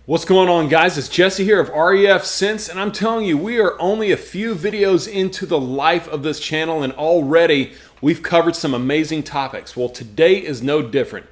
What's going on, guys? It's Jesse here of RAFscents, and I'm telling you, we are only a few videos into the life of this channel, and already we've covered some amazing topics. Well, today is no different.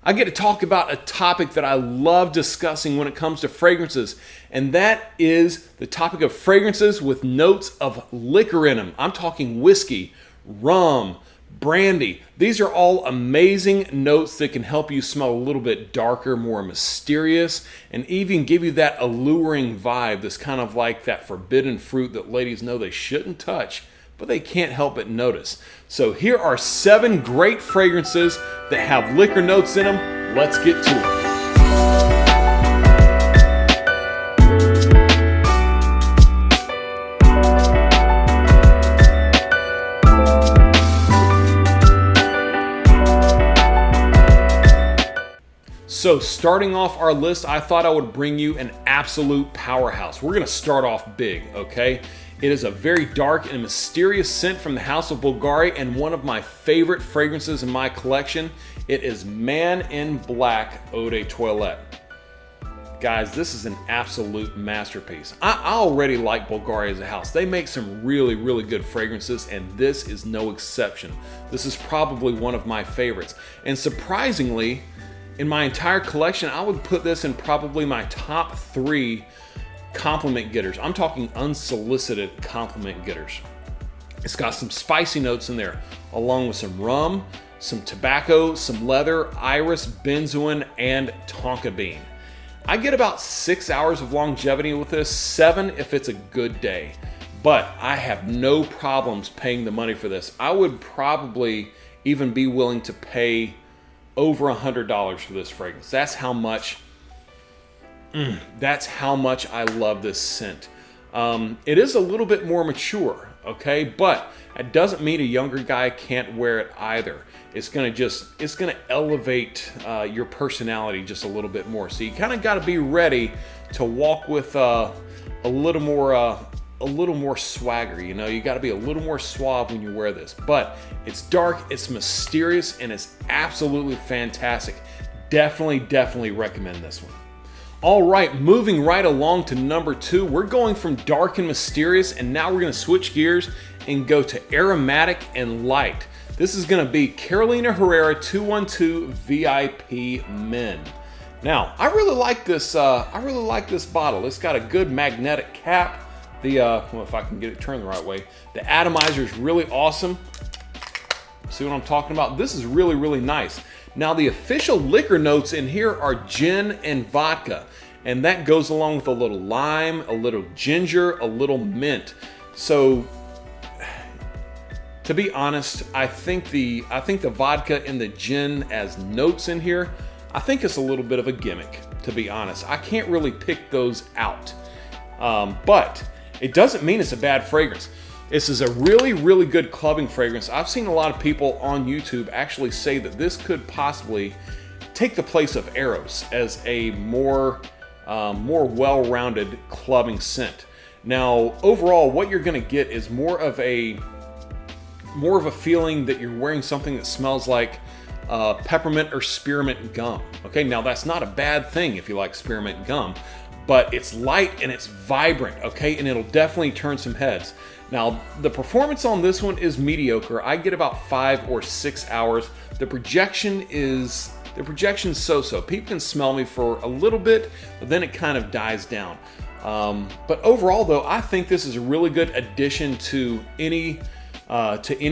I get to talk about a topic that I love discussing when it comes to fragrances, and that is the topic of fragrances with notes of liquor in them. I'm talking whiskey, rum, brandy. These are all amazing notes that can help you smell a little bit darker, more mysterious, and even give you that alluring vibe that's kind of like that forbidden fruit that ladies know they shouldn't touch, but they can't help but notice. So here are 7 great fragrances that have liquor notes in them. Let's get to it. So starting off our list, I thought I would bring you an absolute powerhouse. We're gonna start off big, okay? It is a very dark and mysterious scent from the house of Bulgari and one of my favorite fragrances in my collection. It is Man in Black Eau de Toilette. Guys, this is an absolute masterpiece. I already like Bulgari as a house. They make some really, really good fragrances, and this is no exception. This is probably one of my favorites. And surprisingly, in my entire collection, I would put this in probably my top 3 compliment getters. I'm talking unsolicited compliment getters. It's got some spicy notes in there, along with some rum, some tobacco, some leather, iris, benzoin, and tonka bean. I get about 6 hours of longevity with this, 7 if it's a good day. But I have no problems paying the money for this. I would probably even be willing to pay over $100 for this fragrance. That's how much I love this scent. It is a little bit more mature, okay, but it doesn't mean a younger guy can't wear it either. It's gonna elevate your personality just a little bit more. So you kind of got to be ready to walk with a little more swagger. You know, you got to be a little more suave when you wear this. But it's dark, it's mysterious, and it's absolutely fantastic. Definitely recommend this one. All right, moving right along to number 2. We're going from dark and mysterious, and now we're going to switch gears and go to aromatic and light. This is going to be Carolina Herrera 212 VIP Men. Now, I really like this bottle. It's got a good magnetic cap. Well, if I can get it turned the right way, the atomizer is really awesome. See what I'm talking about? This is really nice. Now, the official liquor notes in here are gin and vodka, and that goes along with a little lime, a little ginger, a little mint. So, to be honest, I think the vodka and the gin as notes in here, I think it's a little bit of a gimmick, to be honest. I can't really pick those out, but it doesn't mean it's a bad fragrance. This is a really good clubbing fragrance. I've seen a lot of people on YouTube actually say that this could possibly take the place of Eros as a more well-rounded clubbing scent. Now, overall, what you're going to get is more of a feeling that you're wearing something that smells like peppermint or spearmint gum. Okay, now that's not a bad thing if you like spearmint gum, but it's light and it's vibrant, okay? And it'll definitely turn some heads. Now, the performance on this one is mediocre. I get about 5 or 6 hours. The projection's so-so. People can smell me for a little bit, but then it kind of dies down. But overall, though, I think this is a really good addition to any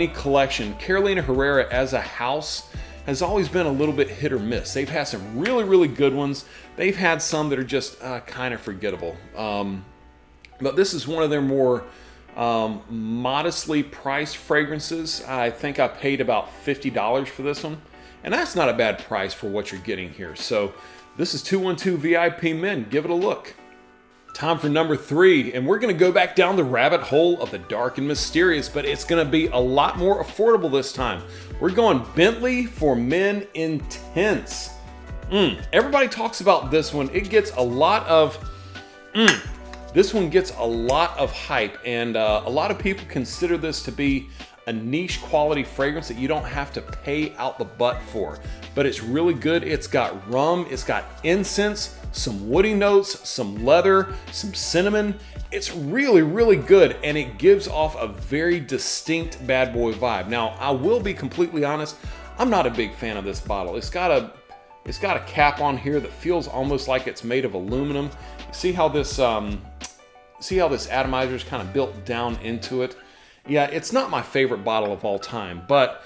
collection. Carolina Herrera as a house has always been a little bit hit or miss. They've had some really good ones. They've had some that are just kind of forgettable. But this is one of their more modestly priced fragrances. I think I paid about $50 for this one, and that's not a bad price for what you're getting here. So this is 212 VIP Men. Give it a look. Time for number 3, and we're going to go back down the rabbit hole of the dark and mysterious, but it's going to be a lot more affordable this time. We're going Bentley For Men Intense. Everybody talks about this one. It gets a lot of this one gets a lot of hype, and a lot of people consider this to be a niche quality fragrance that you don't have to pay out the butt for. But it's really good. It's got rum, it's got incense, some woody notes, some leather, some cinnamon. It's really, really good, and it gives off a very distinct bad boy vibe. Now, I will be completely honest, I'm not a big fan of this bottle. It's got a cap on here that feels almost like it's made of aluminum. See how this atomizer is kind of built down into it? Yeah, it's not my favorite bottle of all time, but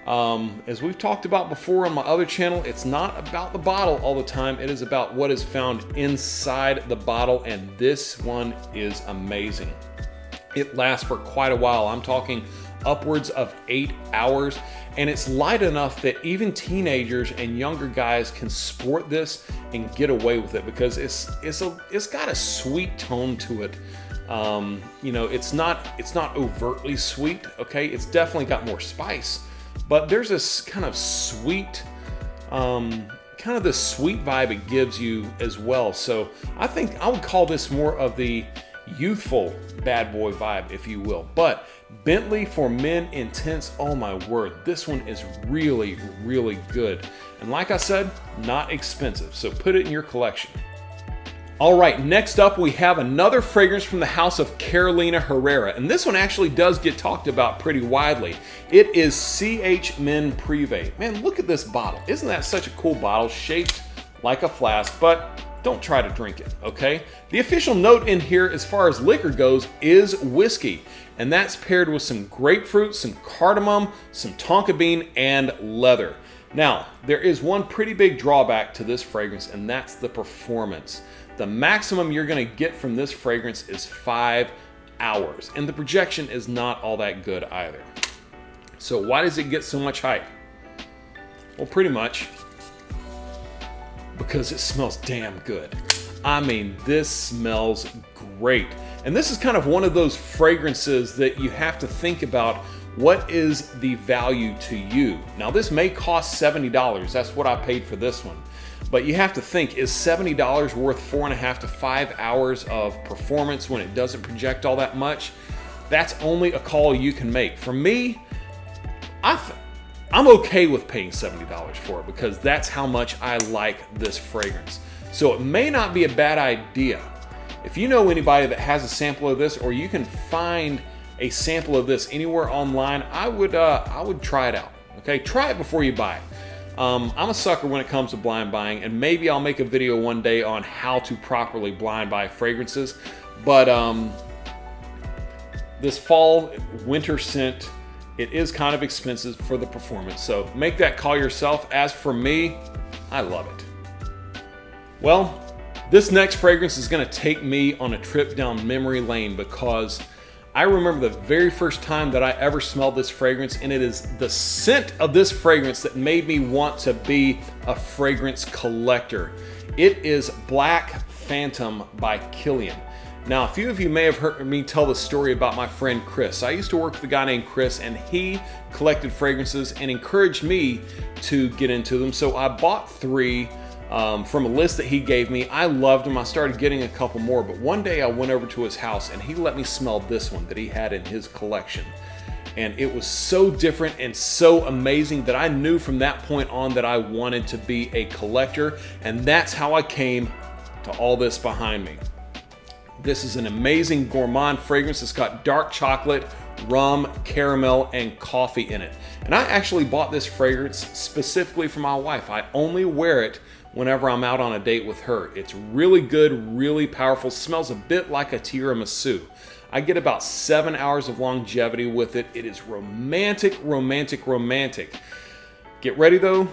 as we've talked about before on my other channel, it's not about the bottle all the time. It is about what is found inside the bottle, and this one is amazing. It lasts for quite a while. I'm talking upwards of 8 hours, and it's light enough that even teenagers and younger guys can sport this and get away with it, because it's got a sweet tone to it. You know, it's not overtly sweet, okay? It's definitely got more spice, but there's this kind of sweet, this sweet vibe it gives you as well. So I think I would call this more of the youthful bad boy vibe, if you will. But Bentley For Men Intense, oh my word, this one is really, really good. And like I said, not expensive, so put it in your collection. All right, next up we have another fragrance from the house of Carolina Herrera, and this one actually does get talked about pretty widely. It is CH Men Privé. Man, look at this bottle. Isn't that such a cool bottle, shaped like a flask, but don't try to drink it, okay? The official note in here as far as liquor goes is whiskey, and that's paired with some grapefruit, some cardamom, some tonka bean, and leather. Now, there is one pretty big drawback to this fragrance, and that's the performance. The maximum you're gonna get from this fragrance is 5 hours, and the projection is not all that good either. So why does it get so much hype? Well, pretty much because it smells damn good. I mean, this smells great. And this is kind of one of those fragrances that you have to think about, what is the value to you? Now, this may cost $70. That's what I paid for this one. But you have to think, is $70 worth 4.5 to 5 hours of performance when it doesn't project all that much? That's only a call you can make. For me, I'm okay with paying $70 for it, because that's how much I like this fragrance. So it may not be a bad idea. If you know anybody that has a sample of this, or you can find a sample of this anywhere online, I would try it out. Okay, try it before you buy it. I'm a sucker when it comes to blind buying, and maybe I'll make a video one day on how to properly blind buy fragrances. But this fall winter scent, it is kind of expensive for the performance, so make that call yourself. As for me, I love it. Well, this next fragrance is going to take me on a trip down memory lane, because I remember the very first time that I ever smelled this fragrance, and it is the scent of this fragrance that made me want to be a fragrance collector. It is Black Phantom by Killian. Now, a few of you may have heard me tell the story about my friend Chris. I used to work with a guy named Chris, and he collected fragrances and encouraged me to get into them. So I bought 3 from a list that he gave me. I loved them. I started getting a couple more, but one day I went over to his house and he let me smell this one that he had in his collection. And it was so different and so amazing that I knew from that point on that I wanted to be a collector, and that's how I came to all this behind me. This is an amazing gourmand fragrance. It's got dark chocolate, rum, caramel, and coffee in it. And I actually bought this fragrance specifically for my wife. I only wear it whenever I'm out on a date with her. It's really good, really powerful. Smells a bit like a tiramisu. I get about 7 hours of longevity with it. It is romantic, romantic, romantic. Get ready though,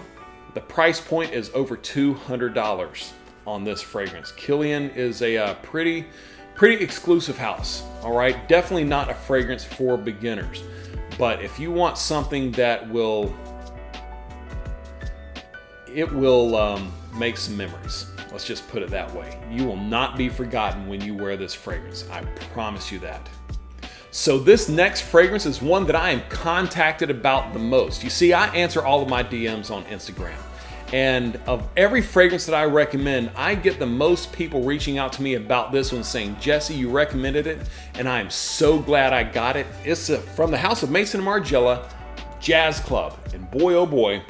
the price point is over $200 on this fragrance. Killian is a pretty exclusive house, all right? Definitely not a fragrance for beginners. But if you want something that will make some memories, let's just put it that way. You will not be forgotten when you wear this fragrance. I promise you that. So this next fragrance is one that I am contacted about the most. You see, I answer all of my DMs on Instagram. And of every fragrance that I recommend, I get the most people reaching out to me about this one, saying, Jesse, you recommended it, and I am so glad I got it. It's from the house of Mason and Margiela, Jazz Club. And boy, oh boy,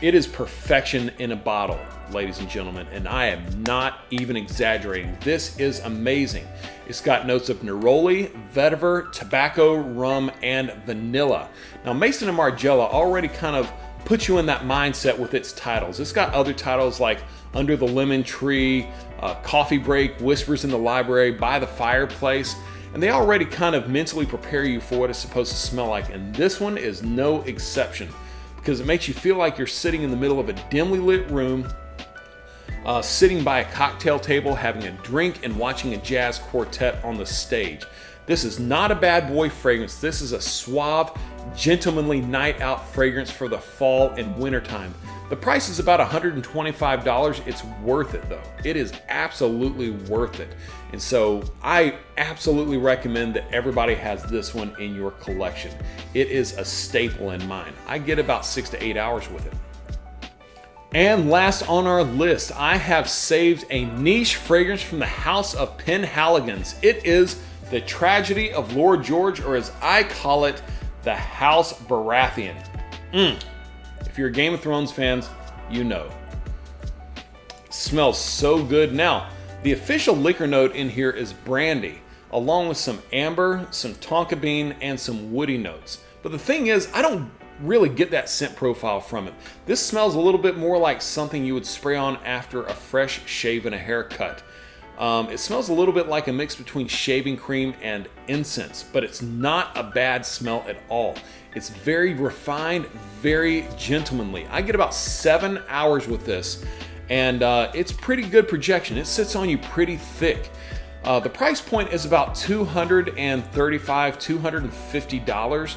it is perfection in a bottle. ladies and gentlemen, and I am not even exaggerating. This is amazing. It's got notes of neroli, vetiver, tobacco, rum, and vanilla. Now, Mason and Margiela already kind of put you in that mindset with its titles. It's got other titles like Under the Lemon Tree, Coffee Break, Whispers in the Library, By the Fireplace, and they already kind of mentally prepare you for what it's supposed to smell like, and this one is no exception because it makes you feel like you're sitting in the middle of a dimly lit room, sitting by a cocktail table, having a drink, and watching a jazz quartet on the stage. This is not a bad boy fragrance. This is a suave, gentlemanly night out fragrance for the fall and winter time. The price is about $125. It's worth it though. It is absolutely worth it. And so I absolutely recommend that everybody has this one in your collection. It is a staple in mine. I get about 6 to 8 hours with it. And last on our list, I have saved a niche fragrance from the House of Penhaligon's. It is the Tragedy of Lord George, or as I call it, the House Baratheon. If you're a Game of Thrones fans, you know. It smells so good. Now, the official liquor note in here is brandy, along with some amber, some tonka bean, and some woody notes. But the thing is, I don't really get that scent profile from it. This smells a little bit more like something you would spray on after a fresh shave and a haircut. It smells a little bit like a mix between shaving cream and incense, but it's not a bad smell at all. It's very refined, very gentlemanly. I get about 7 hours with this, and it's pretty good projection. It sits on you pretty thick. The price point is about $235, $250.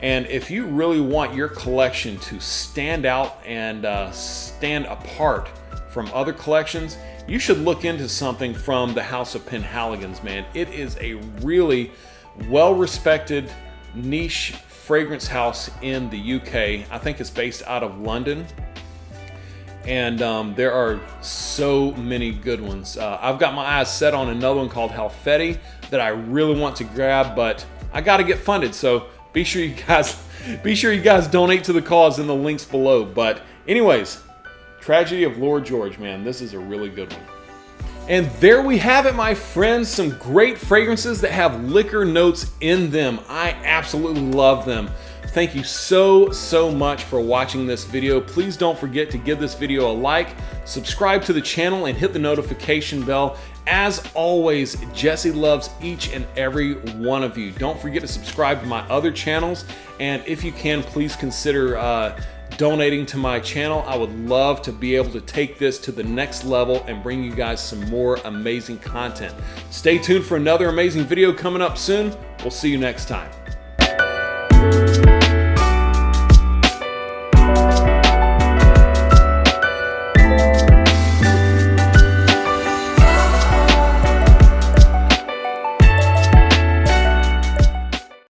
And if you really want your collection to stand out and stand apart from other collections, you should look into something from the House of Penhaligon's, man. It is a really well-respected niche fragrance house in the UK. I think it's based out of London. And there are so many good ones. I've got my eyes set on another one called Halfetti that I really want to grab, but I got to get funded. So be sure you guys donate to the cause in the links below. But anyways, Tragedy of Lord George, man, this is a really good one. And there we have it, my friends. Some great fragrances that have liquor notes in them. I absolutely love them. Thank you so much for watching this video. Please don't forget to give this video a like, subscribe to the channel, and hit the notification bell. As always, Jesse loves each and every one of you. Don't forget to subscribe to my other channels, and if you can, please consider donating to my channel. I would love to be able to take this to the next level and bring you guys some more amazing content. Stay tuned for another amazing video coming up soon. We'll see you next time.